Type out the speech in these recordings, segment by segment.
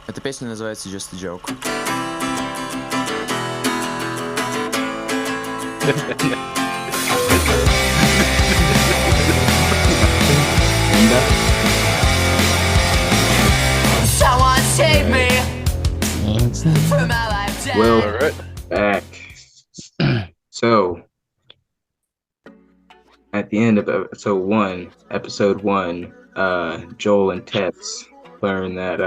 Эта песня называется Just a Joke. Someone save me from my life. Well, All right. back. So, at the end of episode one, Joel and Tess learn that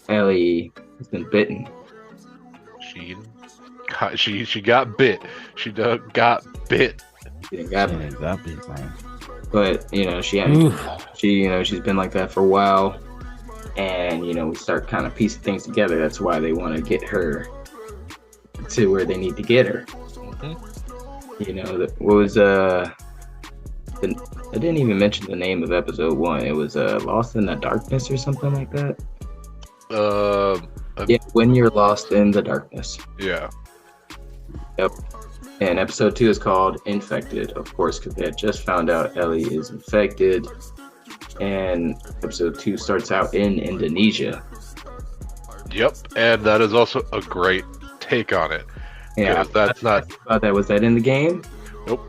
Ellie has been bitten. She got bit. She got bit. She didn't got Yeah, bit. that big man. But she's been like that for a while, and we start kind of piecing things together. That's why they want to get her to where they need to get her. What was I didn't even mention the name of episode 1. It was Lost in the Darkness or something like that. Yeah, When You're Lost in the Darkness. Yeah. Yep. And episode 2 is called Infected, of course, because they had just found out Ellie is infected. And episode 2 starts out in Indonesia. Yep. And that is also a great take on it. Yeah, That's not. About that, was that in the game? Nope.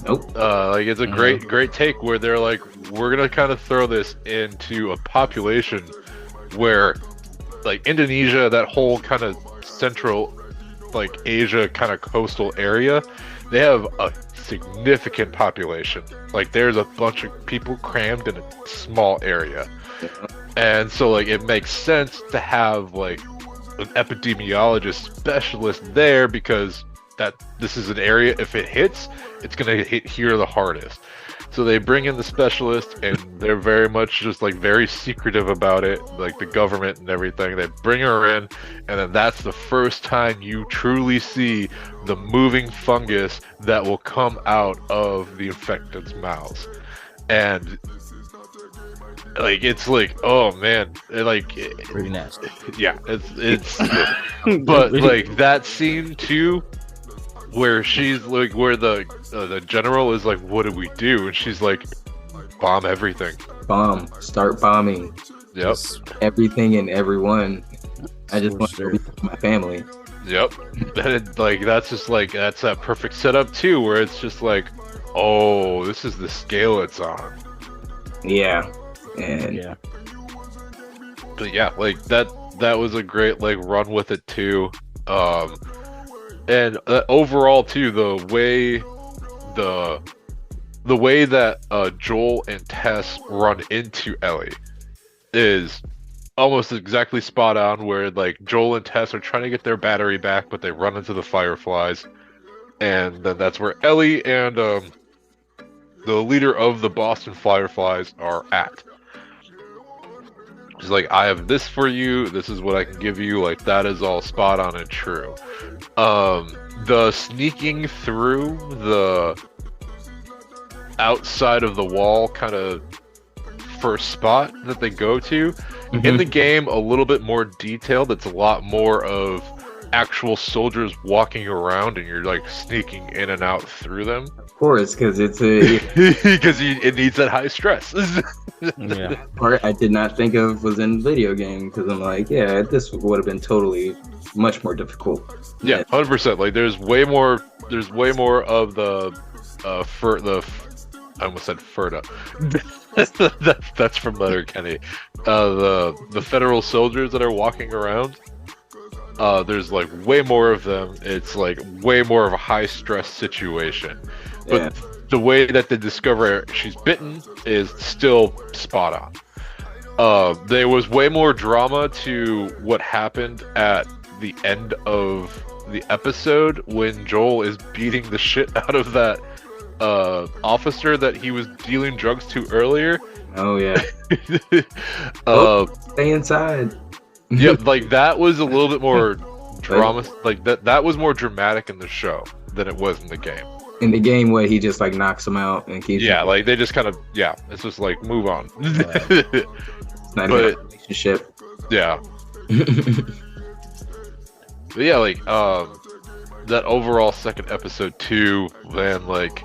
Nope. It's a great take where they're like, we're gonna kind of throw this into a population where, like, Indonesia, that whole kind of central, like, Asia kind of coastal area, they have a significant population. Like, there's a bunch of people crammed in a small area, and so, like, it makes sense to have, like, an epidemiologist specialist there, because this is an area, if it hits, it's gonna hit here the hardest. So they bring in the specialist, and they're very much just like very secretive about it, like the government and everything. They bring her in, and then that's the first time you truly see the moving fungus that will come out of the infected's mouths. And like, it's like, oh man, Pretty nasty. yeah, it's but like that scene too, where she's like, where the general is like, what do we do? And she's like, bomb everything. Start bombing. Yep. Everything and everyone. I just want to be with my family. Yep. And that's just like, that's that perfect setup too, where it's just like, oh, this is the scale it's on. Yeah. And Yeah. But yeah, like that was a great like run with it too. And overall too, the way that Joel and Tess run into Ellie is almost exactly spot on, where like Joel and Tess are trying to get their battery back, but they run into the Fireflies, and then that's where Ellie and the leader of the Boston Fireflies are at. She's like, I have this for you, this is what I can give you. Like, that is all spot on and true. The sneaking through the outside of the wall kind of first spot that they go to, in the game, a little bit more detailed. It's a lot more of actual soldiers walking around, and you're like sneaking in and out through them. of course, because it's Because it needs that high stress. Yeah. part I did not think of was in the video game, because I'm like, yeah, this would have been totally much more difficult. Yeah, 100%. Like, there's way more of the I almost said Ferda. That's from Letterkenny. The federal soldiers that are walking around, there's like way more of them. It's like way more of a high stress situation. But the way that they discover she's bitten is still spot on. There was way more drama to what happened at the end of the episode when Joel is beating the shit out of that officer that he was dealing drugs to earlier. Oh yeah. Stay inside. Yeah, like that was a little bit more drama. Like that was more dramatic in the show than it was in the game. In the game, where he just like knocks him out and keeps. Yeah, like they just kind of it's just like move on. It's not even a relationship. Yeah. But yeah, like that overall second episode too, man, like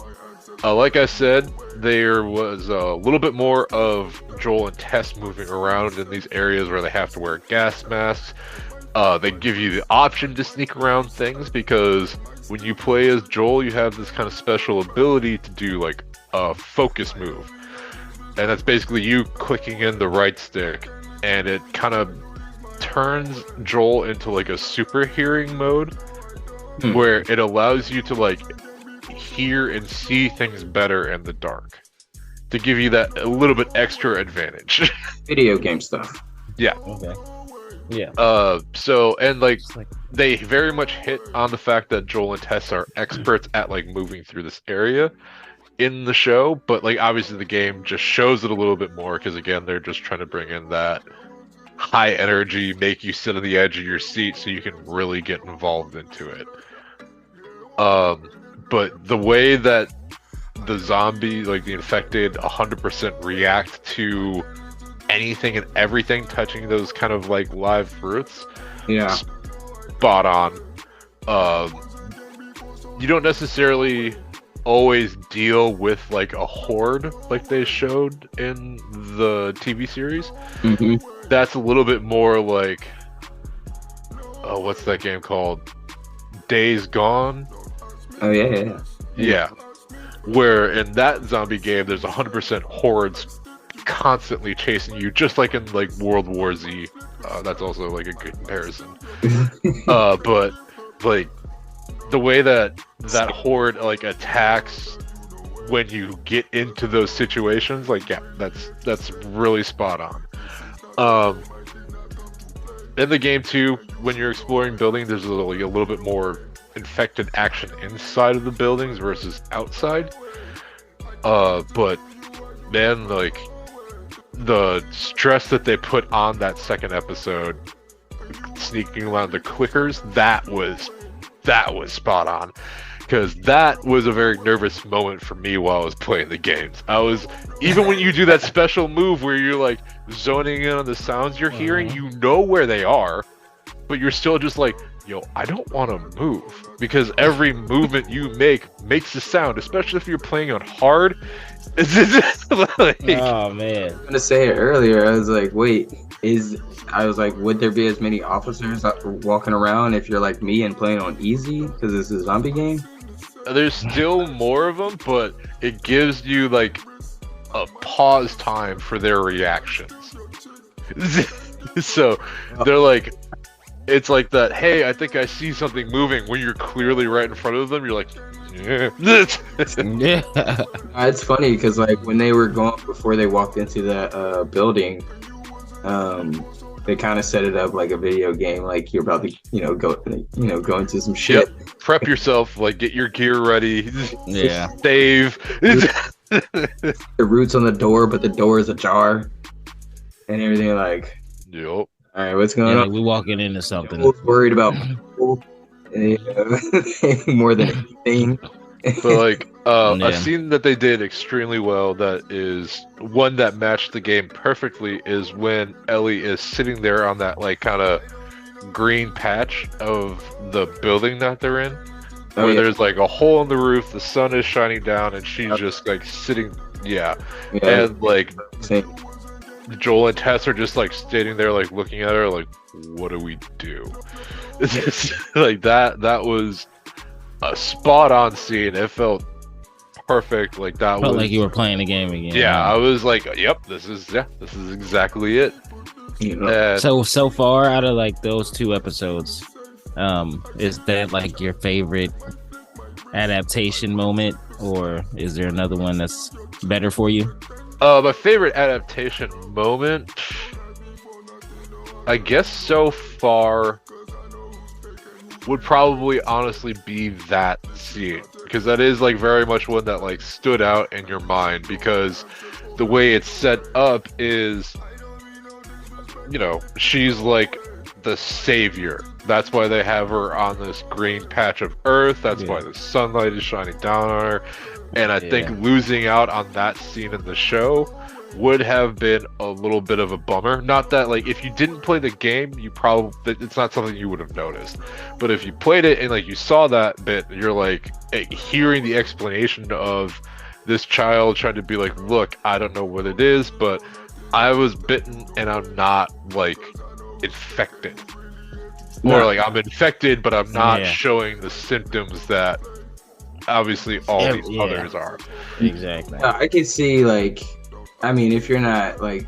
I said, there was a little bit more of Joel and Tess moving around in these areas where they have to wear gas masks. They give you the option to sneak around things because when you play as Joel, you have this kind of special ability to do like a focus move. And that's basically you clicking in the right stick, and it kind of turns Joel into like a super hearing mode where it allows you to like hear and see things better in the dark to give you that a little bit extra advantage. Video game stuff. Yeah. Okay. Yeah. So, and like It's like they very much hit on the fact that Joel and Tess are experts at like moving through this area in the show, but like obviously the game just shows it a little bit more because again they're just trying to bring in that high energy, make you sit on the edge of your seat so you can really get involved into it. But the way that the zombie, like the infected, 100% react to anything and everything touching those kind of like live fruits, Yeah. spot on. You don't necessarily always deal with like a horde like they showed in the TV series. hmm That's a little bit more like, oh, what's that game called? Days Gone? Oh yeah. Yeah. Where in that zombie game, there's 100% hordes constantly chasing you, just like in like World War Z. That's also like a good comparison. But like the way that horde like attacks when you get into those situations, like yeah, that's really spot on. In the game too, when you're exploring buildings, there's a little bit more infected action inside of the buildings versus outside. But man, like the stress that they put on that second episode, sneaking around the clickers, that was spot on. Because that was a very nervous moment for me while I was playing the games. I was, even when you do that special move where you're like zoning in on the sounds you're hearing, you know where they are, but you're still just like, yo, I don't want to move. Because every movement you make makes a sound, especially if you're playing on hard. Like, oh man. I was gonna say it earlier. I was like, wait, would there be as many officers walking around if you're like me and playing on easy because it's a zombie game? there's still more of them, but it gives you like a pause time for their reactions. So they're like, it's like that, hey, I think I see something moving, when you're clearly right in front of them. You're like, yeah. Yeah. It's funny because like when they were going, before they walked into that building, they kind of set it up like a video game, like you're about to go into some shit. Yep. Prep yourself, like get your gear ready. Yeah. Save. The root's on the door, but the door is ajar and everything. Like, Yep. all right, what's going Yeah, on? like we walking into something. People's worried about people, more than anything. But like a Yeah. scene that they did extremely well, that is one that matched the game perfectly, is when Ellie is sitting there on that like kind of green patch of the building that they're in, Oh, where yeah. there's like a hole in the roof, the sun is shining down, and she's just like sitting, yeah, Yeah, and like same. Joel and Tess are just like standing there like looking at her like, what do we do? It's just, like that was a spot on scene. It felt perfect. Like that Felt was like you were playing the game again. yeah, I was like, yep, this is exactly it. You know, And So far out of like those two episodes, is that like your favorite adaptation moment, or is there another one that's better for you? my favorite adaptation moment, I guess so far, would probably honestly be that scene, because that is like very much one that like stood out in your mind, because the way it's set up is, you know, she's like the savior. That's why they have her on this green patch of earth. That's why the sunlight is shining down on her. And I think losing out on that scene in the show would have been a little bit of a bummer. Not that like if you didn't play the game, you probably it's not something you would have noticed. But if you played it and like you saw that bit, you're like hearing the explanation of this child trying to be like, look, I don't know what it is, but I was bitten and I'm not like infected. Or like I'm infected, but I'm not showing the symptoms that obviously all these others are. Exactly. I can see like, I mean, if you're not like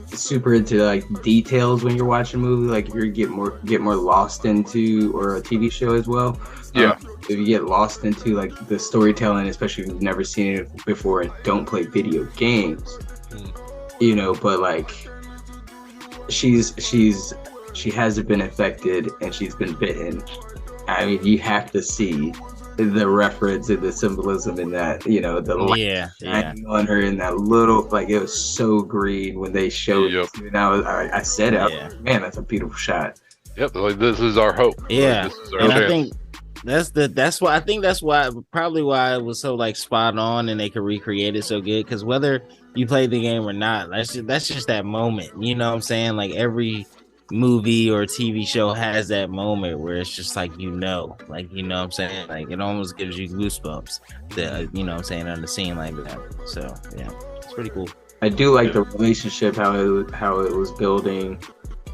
super into like details when you're watching a movie, like you get more lost into, or a TV show as well. Yeah. If you get lost into like the storytelling, especially if you've never seen it before and don't play video games, you know, but like she hasn't been infected and she's been bitten. I mean, you have to see the reference and the symbolism in that, you know, the light shining on her in that little, like, it was so green when they showed it. And I said it, I was like, man, that's a beautiful shot. Yep, like this is our hope. Yeah, like, this is our and chance. I think that's why probably why it was so like spot on and they could recreate it so good, because whether you play the game or not, that's just that moment, you know what I'm saying? Like every movie or TV show has that moment where it's just like, you know what I'm saying, like it almost gives you goosebumps that, you know what I'm saying, on the scene like that. So yeah, it's pretty cool. I do like the relationship, how it was building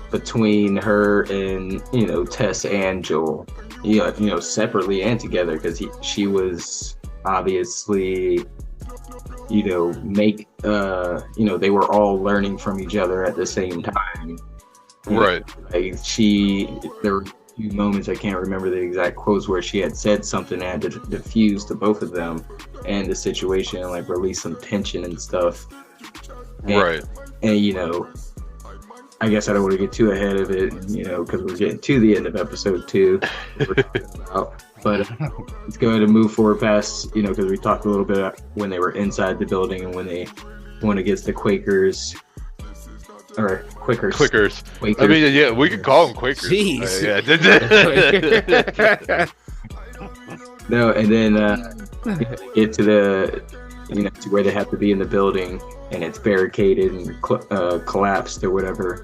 between her and, you know, Tess and Joel, you know, separately and together, because she was obviously, you know, you know, they were all learning from each other at the same time. Right. Like there were a few moments, I can't remember the exact quotes, where she had said something that had to diffuse to both of them and the situation, and like release some tension and stuff. Right. And you know, I guess I don't want to get too ahead of it, you know, because we're getting to the end of episode 2. But let's go ahead and move forward past, you know, because we talked a little bit about when they were inside the building and when it gets the Quakers. Or Quakers. I mean, yeah, we could call them Quakers. Jeez. No, and then get to the, you know, to where they have to be in the building, and it's barricaded and collapsed or whatever.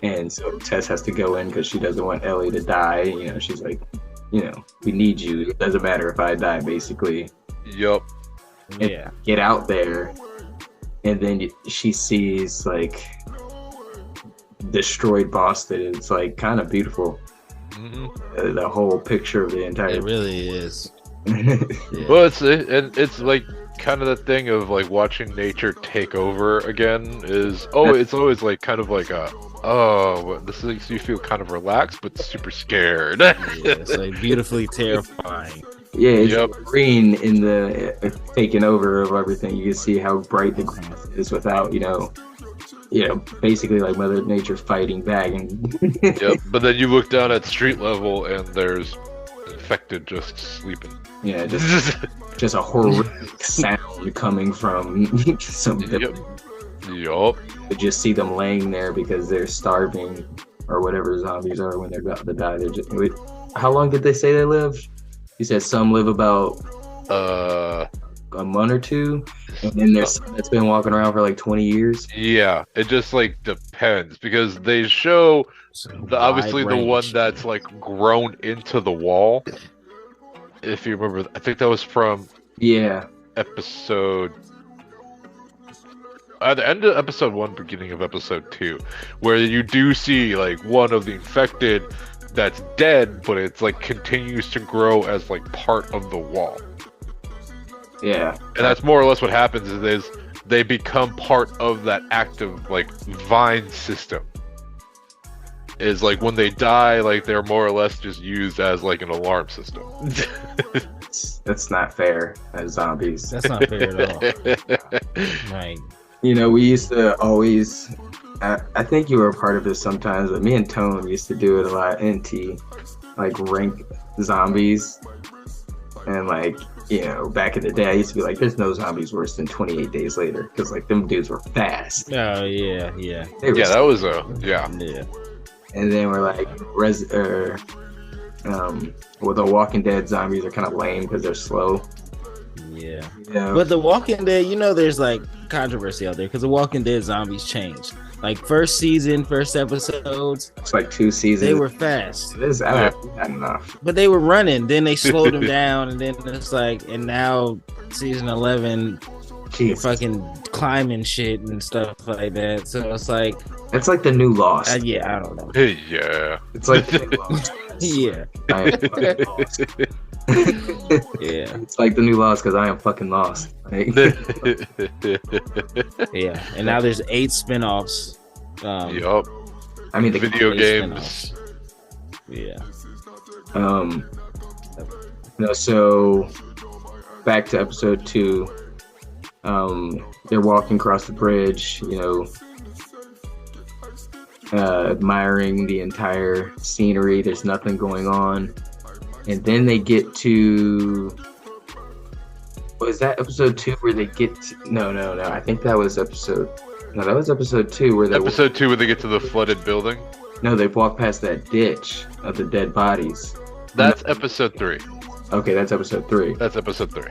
And so Tess has to go in because she doesn't want Ellie to die. You know, she's like, you know, we need you. It doesn't matter if I die, basically. Yup. Yeah. Get out there. And then she sees like destroyed Boston. It's like kind of beautiful. Mm-hmm. The whole picture of the entire. It really is. Well, it's like kind of the thing of like watching nature take over again is it's always like kind of like this makes you feel kind of relaxed but super scared. It's like beautifully terrifying. Yeah, it's green in the taking over of everything. You can see how bright the grass is without, you know, basically like Mother Nature fighting back. And Yep. But then you look down at street level and there's infected just sleeping. Yeah, just a horrific sound coming from some. Yup. You just see them laying there because they're starving or whatever zombies are when they're about to die. They're just. How long did they say they live? You said some live about a month or two, and then there's some that's been walking around for like 20 years. Yeah, it just like depends because they show obviously the one that's like grown into the wall. If you remember, I think that was from episode at the end of episode 1, beginning of episode 2, where you do see like one of the infected that's dead, but it's like continues to grow as like part of the wall. Yeah, and that's more or less what happens is they become part of that active like vine system. Is like when they die, like they're more or less just used as like an alarm system. That's not fair as zombies. That's not fair at all. Right. You know, we used to always. I think you were a part of this sometimes, but me and Tone used to do it a lot. NT, like rank zombies, and like, you know, back in the day, I used to be like, "There's no zombies worse than 28 days later," because like them dudes were fast. Oh yeah. That was Yeah. And then we're like, well, the Walking Dead zombies are kind of lame because they're slow. Yeah. You know? But the Walking Dead, you know, there's like controversy out there because The Walking Dead zombies changed. Like first season, first episodes, It's like 2 seasons. they were fast, This I haven't had enough. but they were running. Then they slowed them down, and then it's like, and now season 11, Jeez. fucking climbing shit and stuff like that. So it's like, It's like the new Lost. yeah, I don't know. Yeah. It's like the new Lost. Yeah, I am fucking lost. yeah, It's like the new Lost because I am fucking lost. Like, yeah. And now there's 8 spinoffs. Yup. I mean, the Video eight games. Yeah. No, so back to episode 2. They're walking across the bridge, admiring the entire scenery. There's nothing going on. And then they get to, was that episode 2 where they get to, no, I think that was episode 2 where they Episode 2 when they get to the flooded building. they walk past that ditch of the dead bodies. That's episode 3. Okay, that's episode 3. That's episode 3.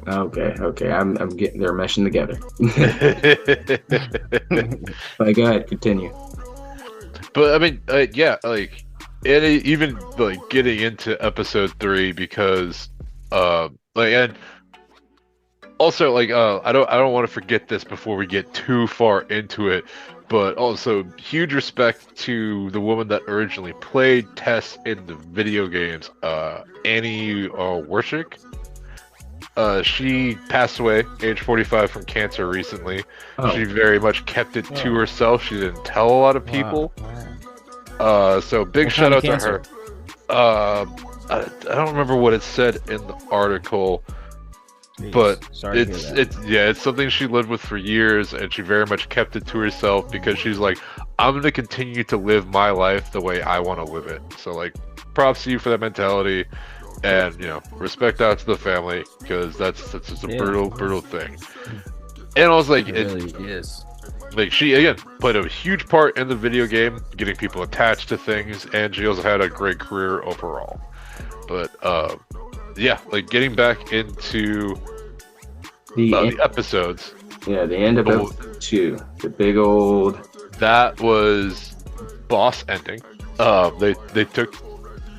Okay. I'm getting, they're meshing together. Like, go ahead, continue. But I mean, yeah, like, and even like getting into episode 3 because, and also like, I don't want to forget this before we get too far into it, but also huge respect to the woman that originally played Tess in the video games, Annie Wersching. She passed away, age 45, from cancer recently. Oh. She very much kept it to herself. She didn't tell a lot of people. So big What shout kind out of to cancer? her. I don't remember what it said in the article, but Sorry to hear that. it's something she lived with for years, and she very much kept it to herself because she's like, I'm gonna continue to live my life the way I want to live it. So like, props to you for that mentality. And respect out to the family because that's just a brutal thing. And I was like, It really is. like she again played a huge part in the video game, getting people attached to things, and she also had a great career overall. But yeah, like getting back into the episodes. Yeah, the end of episode 2, the big old. That was boss ending. They took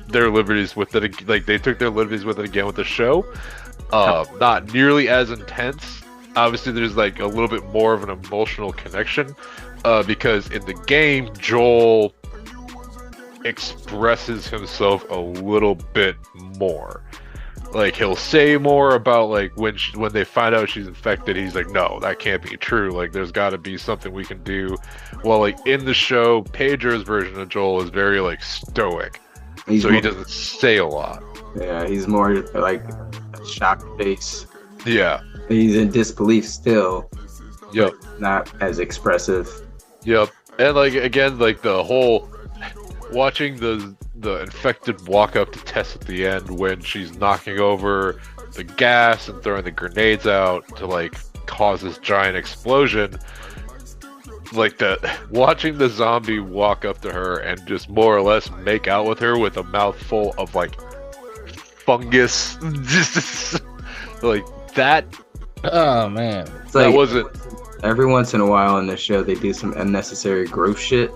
their liberties with it, like they took their liberties with it again with the show. Not nearly as intense. Obviously, there's like a little bit more of an emotional connection because in the game, Joel expresses himself a little bit more. Like he'll say more about like when they find out she's infected, he's like, no, that can't be true. Like there's got to be something we can do. While like in the show, Pedro's version of Joel is very like stoic. So he doesn't say a lot. Yeah, he's more like a shocked face. Yeah. He's in disbelief still. Yep. Not as expressive. Yep. And like again, like the whole watching the infected walk up to Tess at the end when she's knocking over the gas and throwing the grenades out to like cause this giant explosion. Like watching the zombie walk up to her and just more or less make out with her with a mouthful of like fungus, just like that. Oh man, It's That like wasn't. every once in a while in this show they do some unnecessary gross shit.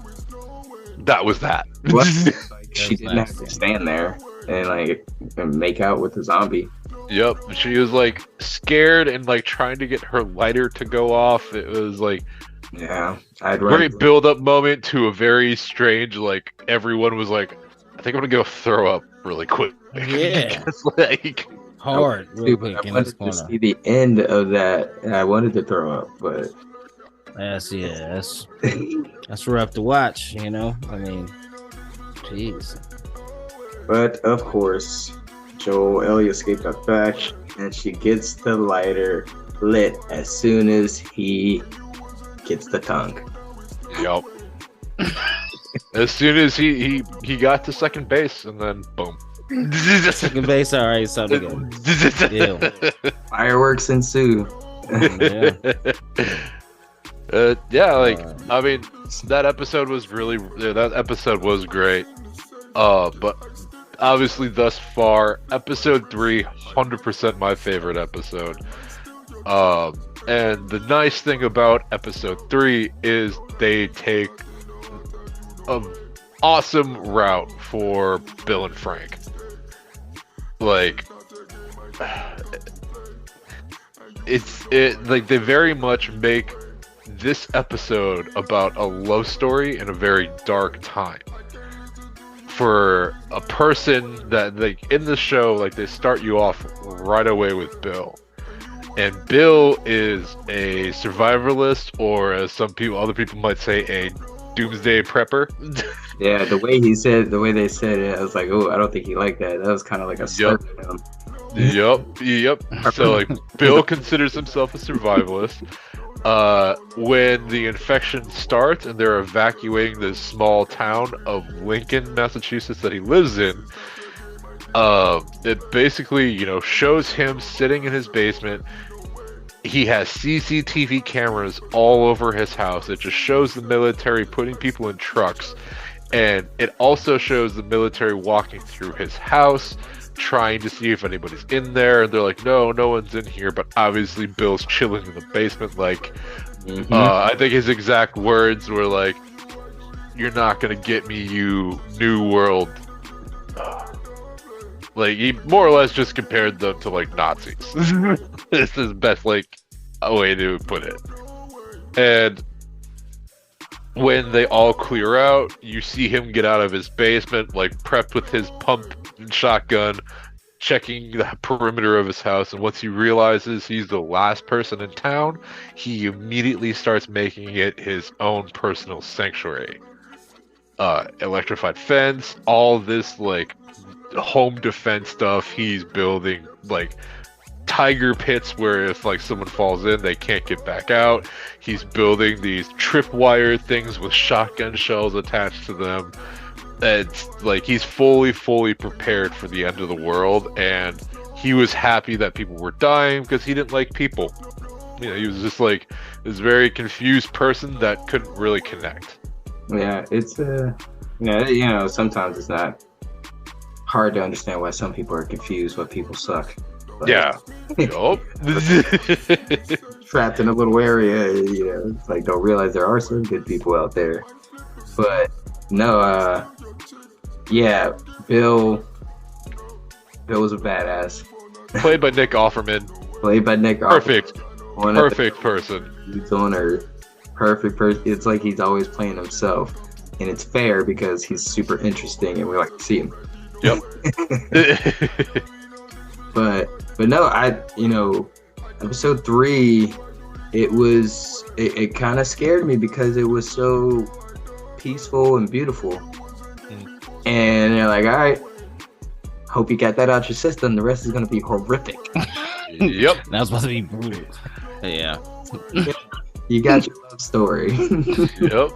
That was that. What? Like, she That's didn't have nasty. to stand there and like make out with the zombie. Yep. She was like scared and like trying to get her lighter to go off. It was like Yeah, I'd very rather. build up moment to a very strange, like everyone was like, I think I'm gonna go throw up really quick. Yeah. It's like hard, real Dude, but quick I in this wanted to corner. see the end of that, and I wanted to throw up, but That's rough to watch. You know, I mean, jeez. of course, Ellie escaped out back, and she gets the lighter lit as soon as he gets the tongue. Yep. As soon as he got to second base, and then boom. Second base, all right, something good. Fireworks ensue. Yeah. Yeah, like I mean, that episode was great. But obviously, thus far, episode 3, 100% my favorite episode. And the nice thing about episode 3 is they take an awesome route for Bill and Frank. Like, like they very much make this episode about a love story in a very dark time. For a person that, like, in the show, like, they start you off right away with Bill. And Bill is a survivalist, or as other people might say, a doomsday prepper. Yeah, the way they said it, I was like, oh, I don't think he liked that. That was kind of like a slur for him. Yep. So, like, Bill considers himself a survivalist. When the infection starts and they're evacuating this small town of Lincoln, Massachusetts that he lives in, it basically, shows him sitting in his basement. He has CCTV cameras all over his house. It just shows the military putting people in trucks. And it also shows the military walking through his house, trying to see if anybody's in there. And they're like, no one's in here. But obviously Bill's chilling in the basement. Like, I think his exact words were like, "You're not going to get me, you New World." Like, he more or less just compared them to, like, Nazis. This is the best, like, way to put it. And when they all clear out, you see him get out of his basement, like, prepped with his pump and shotgun, checking the perimeter of his house. And once he realizes he's the last person in town, he immediately starts making it his own personal sanctuary. Electrified fence, all this, like, home defense stuff. He's building, like, tiger pits where if, like, someone falls in, they can't get back out. He's building these tripwire things with shotgun shells attached to them. It's like he's fully prepared for the end of the world, and he was happy that people were dying because he didn't like people. He was just like this very confused person that couldn't really connect. Yeah, it's sometimes it's not hard to understand why some people are confused, why people suck. But, Yeah. trapped in a little area, it's like don't realize there are some good people out there. But no, Bill was a badass. Played by Nick Offerman. Perfect. Perfect person. He's on Earth. Perfect person. It's like he's always playing himself, and it's fair because he's super interesting, and we like to see him. Yep. But no, episode 3, it kind of scared me because it was so peaceful and beautiful. And you're like, all right, hope you got that out your system. The rest is going to be horrific. Yep. That's supposed to be brutal. Yeah. You got your love story. Yep.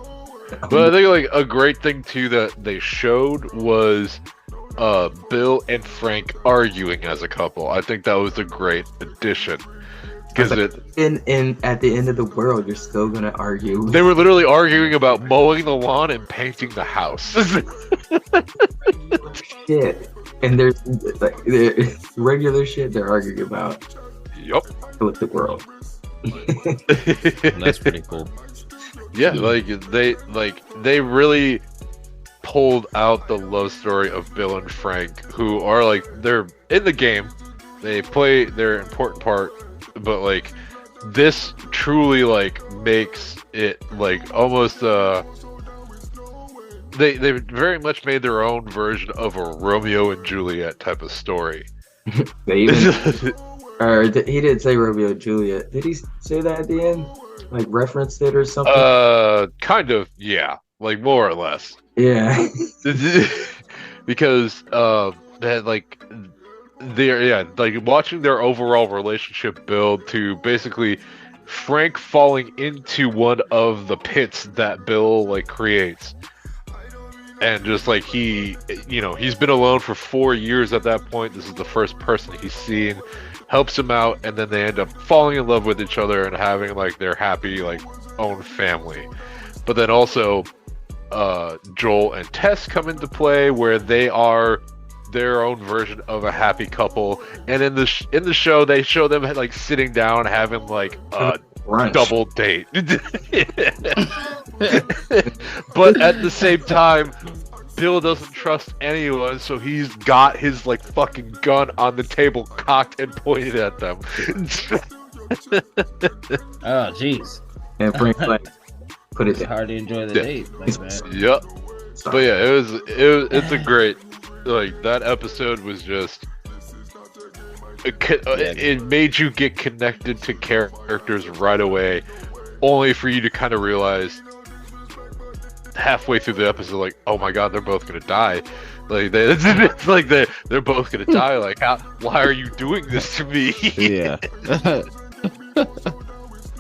But I think, like, a great thing too that they showed was Bill and Frank arguing as a couple. I think that was a great addition. Because at the end of the world, you're still gonna argue. They were literally arguing about mowing the lawn and painting the house. Shit, and there's regular shit they're arguing about. Yep. With the world. That's pretty cool. Yeah, they really pulled out the love story of Bill and Frank, who are, like, they're in the game, they play their important part, but, like, this truly, like, makes it, like, almost they very much made their own version of a Romeo and Juliet type of story. They even he didn't say Romeo and Juliet. Did he say that at the end? Like, referenced it or something? Kind of, yeah, like, more or less. Yeah. Because that, like, they're like watching their overall relationship build to basically Frank falling into one of the pits that Bill, like, creates, and just like he's been alone for 4 years at that point. This is the first person he's seen, helps him out, and then they end up falling in love with each other and having, like, their happy, like, own family. But then also Joel and Tess come into play, where they are their own version of a happy couple. And in the show, they show them like sitting down having like a Brunch. double date. But at the same time, Bill doesn't trust anyone, so he's got his like fucking gun on the table, cocked and pointed at them. Oh, jeez. And Frank like put it It's down. hard to enjoy the Yeah. date like that. Yep. But yeah, it's a great, like, that episode was just it made you get connected to characters right away, only for you to kind of realize halfway through the episode, like, oh my god, they're both gonna die. Like it's like they're both gonna die. Like, why are you doing this to me? Yeah.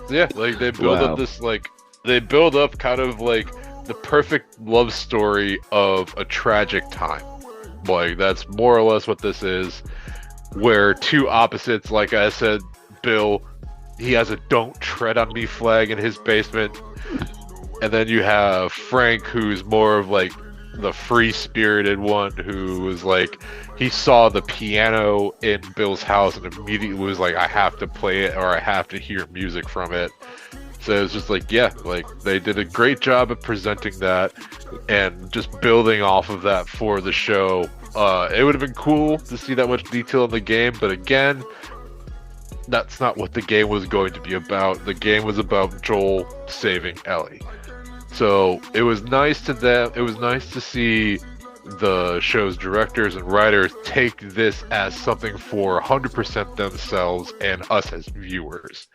Yeah, like they build Wow. up this, like, they build up kind of like the perfect love story of a tragic time. Like, that's more or less what this is, where two opposites, like I said, Bill, he has a "don't tread on me" flag in his basement, and then you have Frank, who's more of like the free-spirited one, who was like, he saw the piano in Bill's house and immediately was like, I have to play it, or I have to hear music from it. So it's just like, yeah, like they did a great job of presenting that and just building off of that for the show. It would have been cool to see that much detail in the game, but again, that's not what the game was going to be about. The game was about Joel saving Ellie. So it was nice to them. It was nice to see the show's directors and writers take this as something for 100% themselves and us as viewers.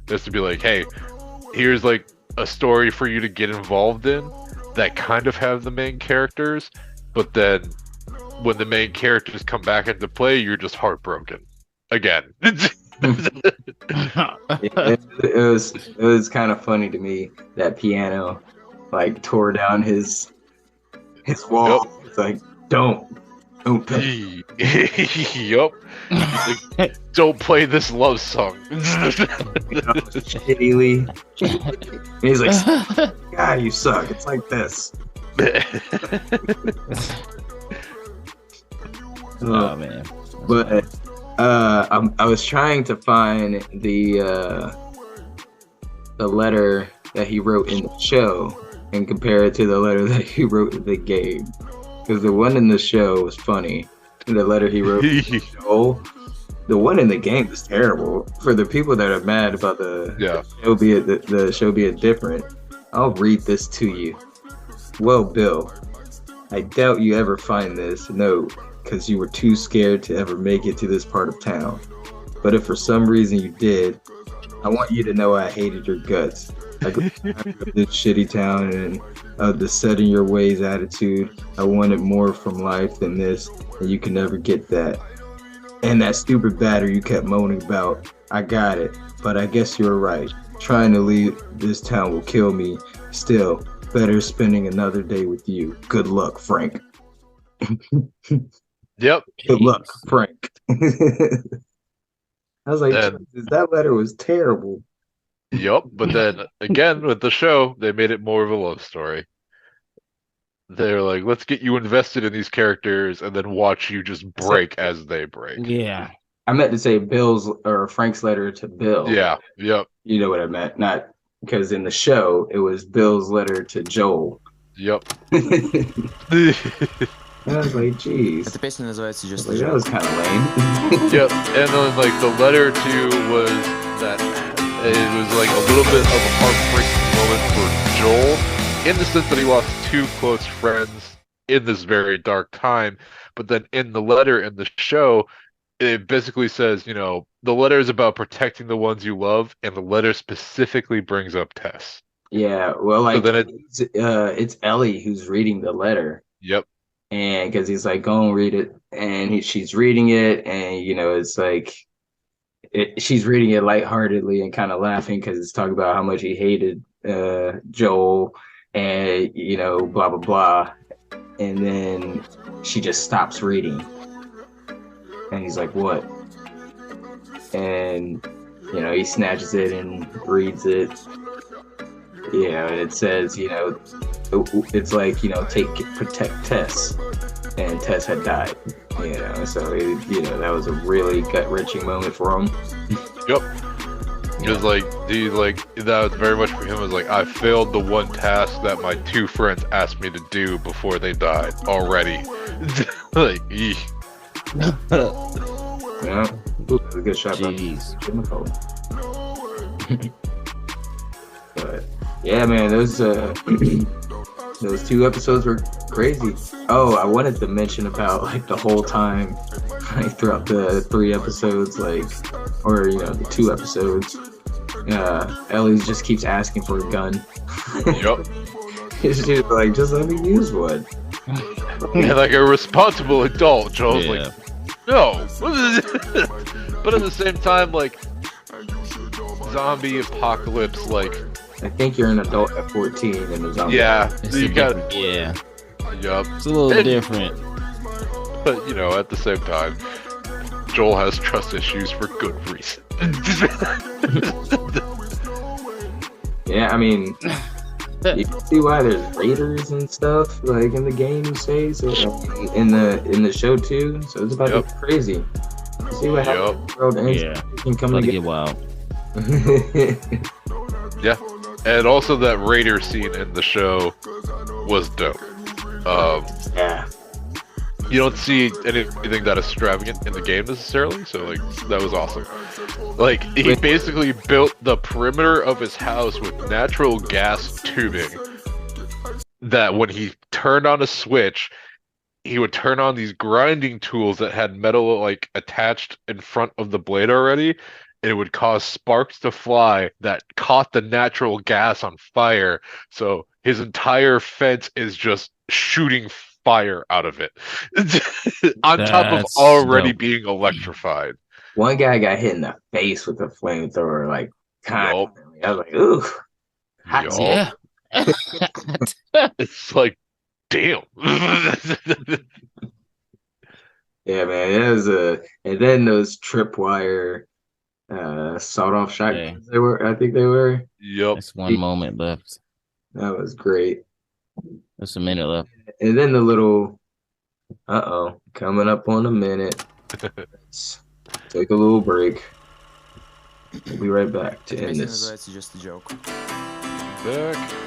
Just to be like, hey, here's like a story for you to get involved in that kind of have the main characters, but then when the main characters come back into play, you're just heartbroken again. It was kind of funny to me that piano like tore down his wall. It's like, don't play. Yup. Like, don't play this love song. Shittily. And he's like, God, you suck. It's like this. Oh man. But I was trying to find the letter that he wrote in the show and compare it to the letter that he wrote in the game, because the one in the show was funny, and the letter he wrote in the show, the one in the game was terrible. For the people that are mad about the show being different, I'll read this to you. Well, Bill, I doubt you ever find this note, because you were too scared to ever make it to this part of town. But if for some reason you did, I want you to know I hated your guts. I grew up in this shitty town, and the set in your ways attitude, I wanted more from life than this, and you can never get that. And that stupid battery you kept moaning about, I got it, but I guess you're right. Trying to leave this town will kill me. Still, better spending another day with you. Good luck, Frank. Yep. Good luck, Frank. I was like, Jesus, that letter was terrible. Yep. But then again, with the show, they made it more of a love story. They're like, let's get you invested in these characters and then watch you just break as they break. Yeah. I meant to say Bill's or Frank's letter to Bill. Yeah. Yep. You know what I meant. Not because in the show, it was Bill's letter to Joel. Yep. I was like, geez. Это песня называется Just a Like, that Joke. was kind of lame. Yep. And then like the letter to was that it was like a little bit of a heartbreaking moment for Joel, in the sense that he lost two close friends in this very dark time. But then in the letter in the show, it basically says, you know, the letter is about protecting the ones you love, and the letter specifically brings up Tess. Yeah, well, like, So then it's Ellie who's reading the letter. Yep. And because he's like, go and read it. And she's reading it. And, you know, it's like, she's reading it lightheartedly and kind of laughing because it's talking about how much he hated Joel and, you know, blah, blah, blah. And then she just stops reading. And he's like, what? And, you know, he snatches it and reads it. You know, and it says, you know, it's like, you know, protect Tess. and Tess had died. You know, so that was a really gut-wrenching moment for him. Yep. Because that was very much for him. Was like, I failed the one task that my two friends asked me to do before they died already. Like, eek. Yeah, that was a good shot. Jeez. But yeah, man, those those 2 episodes were crazy. Oh, I wanted to mention about like the whole time, like throughout the 3 episodes, like, or the 2 episodes, Ellie just keeps asking for a gun. Yup. She's like, just let me use one. And like a responsible adult, Joel's like, no. But at the same time, like, zombie apocalypse, like, I think you're an adult at 14 in the zombie. yeah, It's you a got, different- yeah, yup. it's a little different. But at the same time, Joel has trust issues for good reason. Yeah, I mean, you can see why there's raiders and stuff like in the game. You say so in the show too. So it's about to get crazy. You see what happens in the world ends, Yeah. it can come About to together. get wild. Yeah, and also that Raider scene in the show was dope. Yeah. You don't see anything that extravagant in the game necessarily, so like that was awesome. Like he basically built the perimeter of his house with natural gas tubing that when he turned on a switch, he would turn on these grinding tools that had metal like attached in front of the blade already, and it would cause sparks to fly that caught the natural gas on fire. So his entire fence is just shooting fire out of it on top of That's already dope. being electrified. One guy got hit in the face with a flamethrower, like constantly. I was like, ooh, hot Yup. take. Yeah. It's like, damn. Yeah, man. It was and then those tripwire sawed-off shotguns. I think they were. Yep. That's one moment left. That was great. There's a minute left. And then the little, coming up on a minute. Let's take a little break. We'll be right back to end Песня this. называется Just a Joke. Back.